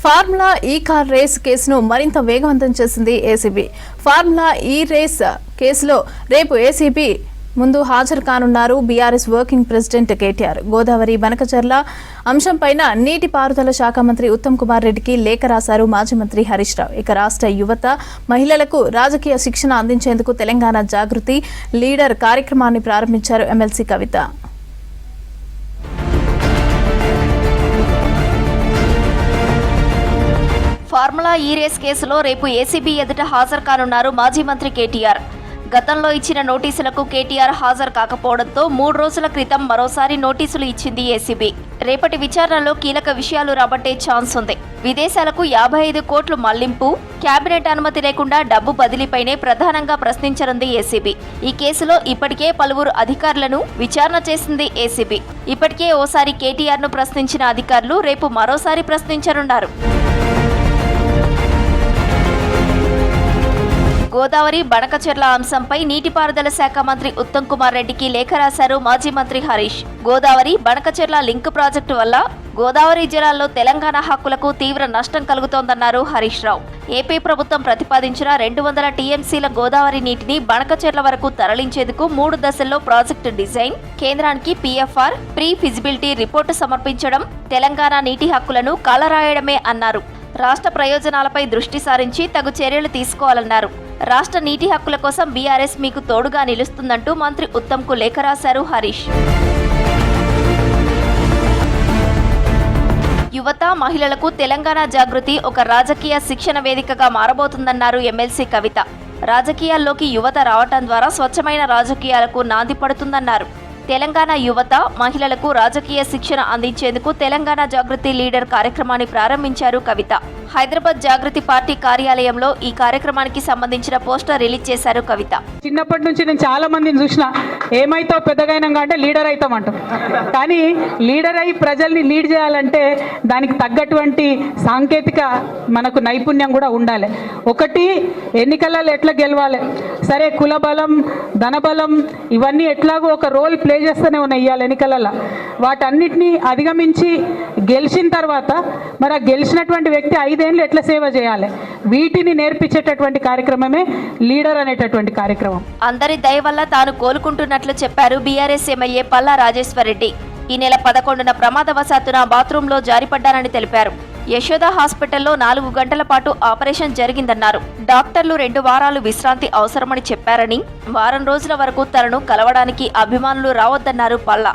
Formula ఈ car race కేసును మరింత వేగవంతం చేసింది ఏసీబీ. ఫార్ములా ఈ రేస్ కేసులో రేపు ఏసీబీ ముందు హాజరు కానున్నారు BRS working president KTR. Godavari Banakacherla అంశంపైన నీటిపారుదల శాఖ మంత్రి ఉత్తమ్ కుమార్ రెడ్డికి లేఖ రాశారు మాజీ మంత్రి హరీష్ రావు. ఇక రాష్ట్ర యువత మహిళలకు రాజకీయ శిక్షణ అందించేందుకు తెలంగాణ జాగృతి లీడర్ కార్యక్రమాన్ని ప్రారంభించారు ఎమ్మెల్సీ కవిత. ఫార్ములా ఈ రేస్ కేసులో రేపు ఏసీబీ ఎదుట హాజరు కానున్నారు మాజీ మంత్రి కేటీఆర్. గతంలో ఇచ్చిన నోటీసులకు కేటీఆర్ హాజరు కాకపోవడంతో 3 రోజుల క్రితం మరోసారి నోటీసులు ఇచ్చింది ఏసీబీ. రేపటి విచారణలో కీలక విషయాలు రాబట్టే ఛాన్స్ ఉంది. విదేశాలకు 55 కోట్లు మళ్లింపు, కేబినెట్ అనుమతి లేకుండా డబ్బు బదిలీపైనే ప్రధానంగా ప్రశ్నించనుంది ఏసీబీ. ఈ కేసులో ఇప్పటికే పలువురు అధికారులను విచారణ చేసింది ఏసీబీ. ఇప్పటికే ఓసారి కేటీఆర్ను ప్రశ్నించిన అధికారులు రేపు మరోసారి ప్రశ్నించనున్నారు. గోదావరి బనకచెర్ల అంశంపై నీటిపారుదల శాఖ మంత్రి ఉత్తమ్ కుమార్ రెడ్డికి లేఖ రాశారు మాజీ మంత్రి హరీష్. గోదావరి బనకచెర్ల లింక్ ప్రాజెక్టు వల్ల గోదావరి జిల్లాల్లో తెలంగాణ హక్కులకు తీవ్ర నష్టం కలుగుతోందన్నారు హరీష్ రావు. ఏపీ ప్రభుత్వం ప్రతిపాదించిన 200 టీఎంసీల గోదావరి నీటిని బనకచెర్ల వరకు తరలించేందుకు 3 దశల్లో ప్రాజెక్టు డిజైన్, కేంద్రానికి పీఎఫ్ఆర్, ప్రీ ఫిజిబిలిటీ రిపోర్టు సమర్పించడం, తెలంగాణ నీటి హక్కులను కాలరాయడమే అన్నారు. రాష్ట్ర ప్రయోజనాలపై దృష్టి సారించి తగు చర్యలు తీసుకోవాలన్నారు. రాష్ట్ర నీటి హక్కుల కోసం బీఆర్ఎస్ మీకు తోడుగా నిలుస్తుందంటూ మంత్రి ఉత్తమ్కు లేఖ రాశారు హరీష్. యువత మహిళలకు తెలంగాణ జాగృతి ఒక రాజకీయ శిక్షణ వేదికగా మారబోతుందన్నారు ఎమ్మెల్సీ కవిత. రాజకీయాల్లోకి యువత రావటం ద్వారా స్వచ్ఛమైన రాజకీయాలకు నాంది పడుతుందన్నారు. తెలంగాణ యువత మహిళలకు రాజకీయ శిక్షణ అందించేందుకు తెలంగాణ జాగృతి లీడర్ కార్యక్రమాన్ని ప్రారంభించారు కవిత. హైదరాబాద్ జాగృతి పార్టీ కార్యాలయంలో ఈ కార్యక్రమానికి సంబంధించిన పోస్టర్ రిలీజ్ చేశారు కవిత. చిన్నప్పటి నుంచి నేను చాలా మందిని చూసిన, ఏమైతావు పెద్దగైనాక అంటే లీడర్ అవుతామంటాం. కానీ లీడర్ అయి ప్రజల్ని లీడ్ చేయాలంటే దానికి తగ్గటువంటి సాంకేతిక మనకు నైపుణ్యం కూడా ఉండాలి. ఒకటి, ఎన్నికలలో ఎట్లా గెలవాలి, సరే కుల బలం ధనబలం ఇవన్నీ ఎట్లాగో ఒక రోల్ ప్లే చేస్తూనే ఉన్నాయి ఇవాళ ఎన్నికలలో. వాటన్నిటినీ అధిగమించి గెలిచిన తర్వాత మరి ఆ గెలిచినటువంటి వ్యక్తి 5 ఏళ్ళు ఎట్లా సేవ చేయాలి, వీటిని నేర్పించేటటువంటి కార్యక్రమమే లీడర్ అనేటటువంటి కార్యక్రమం. అందరి దయ వల్ల తాను కోలుకుంటున్నట్లు చెప్పారు బీఆర్ఎస్ ఎమ్మెల్యే పల్లా రాజేశ్వర్ రెడ్డి. ఈ నెల 11న ప్రమాదవశాత్తున బాత్రూంలో జారిపడ్డానని తెలిపారు. యశోద హాస్పిటల్లో 4 గంటల పాటు ఆపరేషన్ జరిగిందన్నారు. డాక్టర్లు 2 వారాలు విశ్రాంతి అవసరమని చెప్పారని, వారం రోజుల వరకు తనను కలవడానికి అభిమానులు రావద్దన్నారు పల్లా.